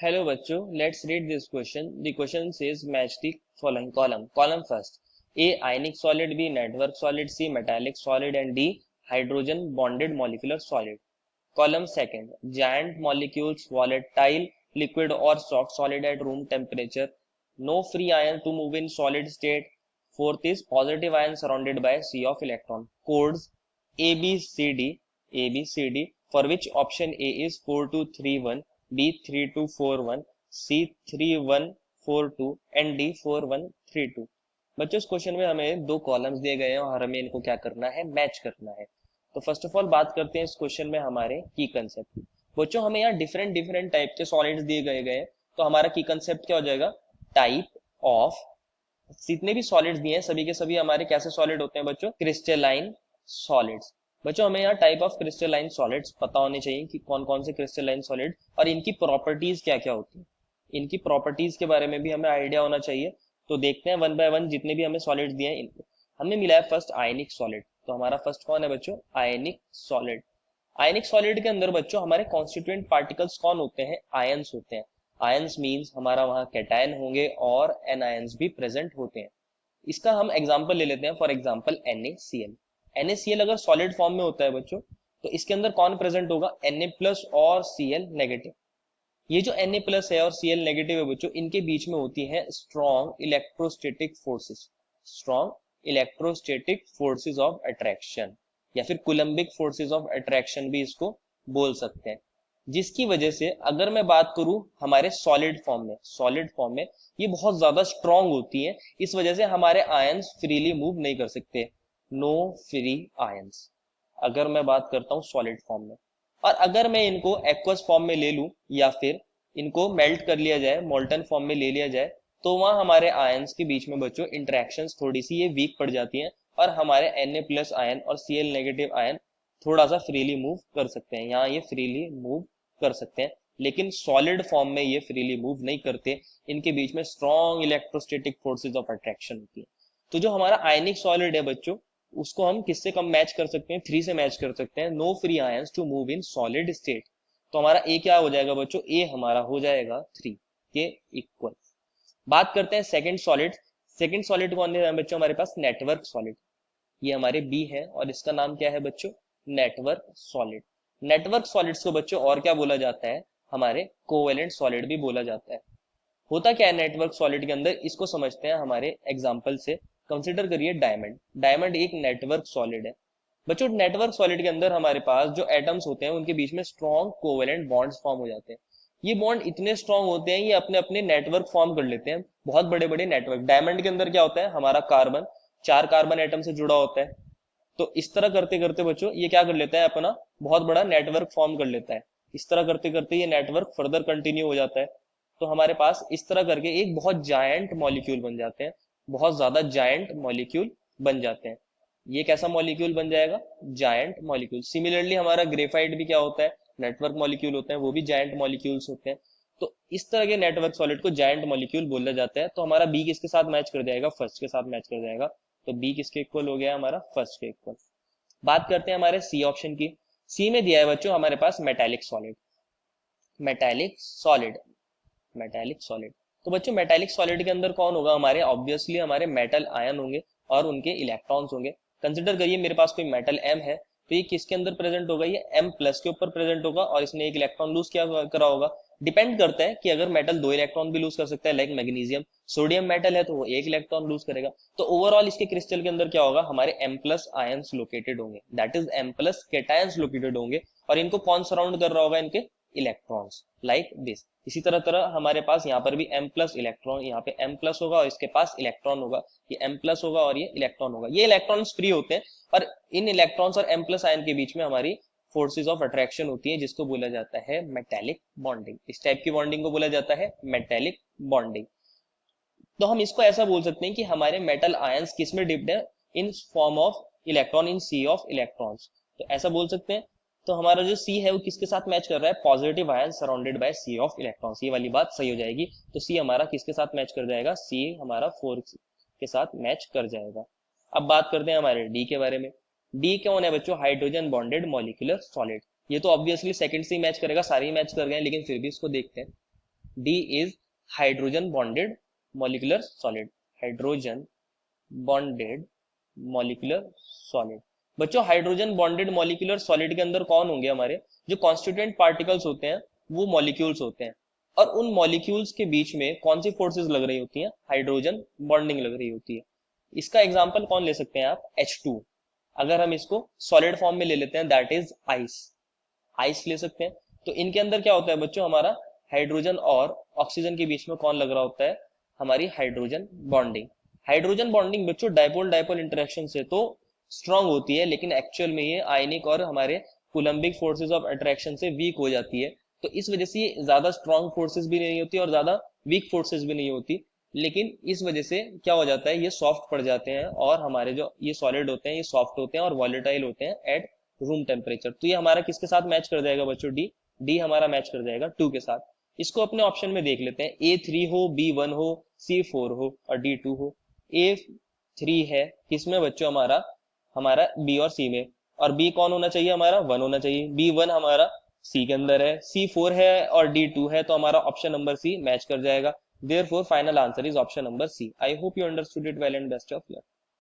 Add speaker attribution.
Speaker 1: Hello बच्चों, let's read this question. The question says match the following column. Column first. A ionic solid, B network solid, C metallic solid and D hydrogen bonded molecular solid. Column second. Giant molecules, volatile, liquid or soft solid at room temperature. No free ion to move in solid state. Fourth is positive ion surrounded by sea of electron. Codes A, B, C, D, A, B, C, D, for which option A is 4231, B 3241, C 3142 and D 4132। बच्चों इस question में हमें दो columns दिए गए हैं और हमें इनको क्या करना है, मैच करना है। तो फर्स्ट ऑफ ऑल बात करते हैं इस क्वेश्चन में हमारे की कंसेप्ट की। बच्चों हमें यहाँ डिफरेंट डिफरेंट टाइप के सॉलिड्स दिए गए हैं, तो हमारा की कंसेप्ट क्या हो जाएगा, टाइप ऑफ। जितने भी सॉलिड्स दिए हैं सभी के सभी हमारे कैसे सॉलिड होते हैं बच्चों, क्रिस्टलाइन सॉलिड्स। बच्चों हमें यहाँ टाइप ऑफ क्रिस्टलाइन सॉलिड्स पता होने चाहिए कि कौन कौन से क्रिस्टलाइन सॉलिड और इनकी प्रॉपर्टीज क्या क्या होती है। इनकी प्रॉपर्टीज के बारे में भी हमें आइडिया होना चाहिए। तो देखते हैं वन बाय वन जितने भी हमें सॉलिड्स दिए हैं इनको। हमें मिला है फर्स्ट आयनिक सॉलिड, तो हमारा फर्स्ट कौन है बच्चों, आयनिक सॉलिड। आयनिक सॉलिड के अंदर बच्चों हमारे कॉन्स्टिट्यूएंट पार्टिकल्स कौन होते हैं, आयंस होते हैं। आयंस मींस हमारा वहां कैटायन होंगे और एनायंस भी प्रेजेंट होते हैं। इसका हम एग्जांपल ले लेते हैं, फॉर एग्जांपल NaCl। NaCl अगर सॉलिड फॉर्म में होता है बच्चों, तो इसके अंदर कौन प्रेजेंट होगा, Na+ और Cl नेगेटिव। ये जो Na+ है और Cl नेगेटिव है बच्चों, इनके बीच में होती है strong electrostatic forces, strong electrostatic forces of attraction, या फिर कुलम्बिक फोर्सेस ऑफ अट्रैक्शन भी इसको बोल सकते हैं। जिसकी वजह से अगर मैं बात करूं हमारे सॉलिड फॉर्म में ये बहुत ज्यादा स्ट्रांग होती है। इस वजह से हमारे आयंस फ्रीली मूव नहीं कर सकते, नो फ्री आयंस, अगर मैं बात करता हूं सॉलिड फॉर्म में। और अगर मैं इनको एक्वस फॉर्म में ले लूं या फिर इनको मेल्ट कर लिया जाए, मोल्टन फॉर्म में ले लिया जाए, तो वहां हमारे आयंस के बीच में बच्चों इंटरेक्शंस थोड़ी सी ये वीक पड़ जाती हैं और हमारे Na+ आयन और Cl नेगेटिव आयन थोड़ा सा फ्रीली मूव कर सकते हैं। यहाँ ये फ्रीली मूव कर सकते हैं, लेकिन सॉलिड फॉर्म में ये फ्रीली मूव नहीं करते। इनके बीच में strong electrostatic forces of attraction होती है। तो जो हमारा आयनिक सॉलिड है बच्चों, उसको हम किससे कम मैच कर सकते हैं, 3 से मैच कर सकते हैं, no free ions to move in solid state. तो हमारा ए क्या हो जाएगा बच्चों, ए हमारा हो जाएगा 3 के इक्वल। बात करते हैं सेकंड सॉलिड। सेकंड सॉलिड कौन है बच्चों, हमारे पास नेटवर्क सॉलिड। ये हमारे बी है और इसका नाम क्या है बच्चों, नेटवर्क सॉलिड। नेटवर्क सॉलिड्स को बच्चों और क्या बोला जाता है, हमारे कोवेलेंट सॉलिड भी बोला जाता है। होता क्या है नेटवर्क सॉलिड के अंदर, इसको समझते हैं हमारे एग्जांपल से। कंसीडर करिए डायमंड। डायमंड एक नेटवर्क सॉलिड है। बच्चों नेटवर्क सॉलिड के अंदर हमारे पास जो एटम्स होते हैं उनके बीच में स्ट्रॉन्ग कोवेलेंट बॉन्ड्स फॉर्म हो जाते हैं। ये बॉन्ड इतने स्ट्रॉन्ग होते हैं, ये अपने अपने नेटवर्क फॉर्म कर लेते हैं, बहुत बड़े बड़े नेटवर्क। डायमंड के अंदर क्या होता है, हमारा कार्बन 4 कार्बन एटम से जुड़ा होता है। तो इस तरह करते करते बच्चों ये क्या कर लेता है, अपना बहुत बड़ा नेटवर्क फॉर्म कर लेता है। इस तरह करते करते ये नेटवर्क फर्दर कंटिन्यू हो जाता है। तो हमारे पास इस तरह करके एक बहुत जायंट मॉलिक्यूल बन जाते हैं, बहुत ज्यादा जायंट मॉलिक्यूल बन जाते हैं। ये कैसा मॉलिक्यूल बन जाएगा, जायंट मॉलिक्यूल। सिमिलरली हमारा ग्रेफाइट भी क्या होता है, नेटवर्क मॉलिक्यूल होते हैं, वो भी जायंट मॉलिक्यूल्स होते हैं। तो इस तरह के नेटवर्क सॉलिड को जायंट मॉलिक्यूल बोला जाता है। तो हमारा बी किसके साथ मैच कर जाएगा, फर्स्ट के साथ मैच कर जाएगा। तो बी किसके इक्वल हो गया, हमारा फर्स्ट के इक्वल। बात करते हैं हमारे सी ऑप्शन की। सी में दिया है बच्चों हमारे पास metallic solid. Metallic solid, metallic solid. तो बच्चों मेटालिक सॉलिड के अंदर कौन होगा, हमारे ऑब्वियसली हमारे मेटल आयन होंगे और उनके इलेक्ट्रॉन्स होंगे। कंसिडर करिए मेरे पास कोई मेटल M है, तो ये किसके अंदर प्रेजेंट होगा, ये M+ के ऊपर प्रेजेंट होगा और इसने एक इलेक्ट्रॉन लूज किया करा होगा। डिपेंड करता है कि अगर मेटल 2 इलेक्ट्रॉन भी लूज कर सकता है, लाइक मैग्नीशियम। सोडियम मेटल है तो वो 1 इलेक्ट्रॉन लूज करेगा। तो ओवरऑल इसके क्रिस्टल के अंदर क्या होगा, हमारे M+ आयंस लोकेटेड होंगे, that is M+ cations located होंगे। और इनको कौन सराउंड कर रहा होगा, इनके इलेक्ट्रॉन्स, लाइक दिस। इसी तरह तरह हमारे पास यहाँ पर भी M+ इलेक्ट्रॉन, यहाँ पे M+ होगा और इसके पास इलेक्ट्रॉन होगा। ये M+ होगा और ये इलेक्ट्रॉन होगा। ये इलेक्ट्रॉन्स फ्री होते हैं और इन इलेक्ट्रॉन्स और M+ आयन के बीच में हमारी फोर्सेस ऑफ अट्रैक्शन होती है, जिसको बोला जाता है मेटेलिक बॉन्डिंग। इस टाइप की बॉन्डिंग को बोला जाता है मेटेलिक बॉन्डिंग। तो हम इसको ऐसा बोल सकते हैं कि हमारे मेटल आयंस किस में डिप्ड है, in form of electron, in sea of electrons. तो ऐसा बोल सकते हैं। तो हमारा जो सी है वो किसके साथ मैच कर रहा है, positive ion surrounded by sea of electrons. ये वाली बात सही हो जाएगी। तो सी हमारा किसके साथ मैच कर जाएगा, सी हमारा 4 के साथ मैच कर जाएगा। अब बात करते हैं हमारे डी के बारे में। डी कौन है बच्चों, हाइड्रोजन बॉन्डेड मॉलिक्यूलर सॉलिड। ये तो ऑब्वियसली सेकंड से ही मैच करेगा, सारे ही मैच कर गए, लेकिन फिर भी इसको देखते हैं। D is hydrogen bonded molecular solid, hydrogen bonded molecular solid. बच्चों हाइड्रोजन बॉन्डेड मॉलिक्यूलर सॉलिड के अंदर कौन होंगे, हमारे जो कॉन्स्टिट्यूएंट पार्टिकल्स होते हैं वो मॉलिक्यूल्स होते हैं, और उन मॉलिक्यूल्स के बीच में कौन सी फोर्सेस लग रही होती हैं, हाइड्रोजन बॉन्डिंग लग रही होती है। इसका एग्जांपल कौन ले सकते हैं आप, H2। अगर हम इसको सॉलिड फॉर्म में ले लेते हैं दैट इज आइस, आइस ले सकते हैं। तो इनके अंदर क्या होता है बच्चों, हमारा हाइड्रोजन और ऑक्सीजन के बीच में कौन लग रहा होता है, हमारी हाइड्रोजन बॉन्डिंग। हाइड्रोजन बॉन्डिंग बच्चों डाइपोल डाइपोल इंटरेक्शन से तो स्ट्रांग होती है, लेकिन एक्चुअल में ये आयनिक और हमारे कूलम्बिक फोर्सेस ऑफ अट्रैक्शन से वीक हो जाती है। तो इस वजह से ये ज्यादा स्ट्रांग फोर्सेस भी नहीं होती और ज्यादा वीक फोर्सेस भी नहीं होती, लेकिन इस वजह से क्या हो जाता है, ये सॉफ्ट पड़ जाते हैं और हमारे जो ये सॉलिड होते हैं ये सॉफ्ट होते हैं और वॉलेटाइल होते हैं एट रूम टेम्परेचर। तो ये हमारा किसके साथ मैच कर जाएगा बच्चों, डी, डी हमारा मैच कर जाएगा 2 के साथ। इसको अपने ऑप्शन में देख लेते हैं, A3 हो, B1 हो, C4 हो और D2 हो। A3 है किसमें बच्चों, हमारा हमारा बी और सी में, और बी कौन होना चाहिए, हमारा 1 होना चाहिए, B1 हमारा सी के अंदर है, C4 है और D2 है, तो हमारा ऑप्शन नंबर सी मैच कर जाएगा। Therefore, final answer is option number C. I hope you understood it well and best of luck.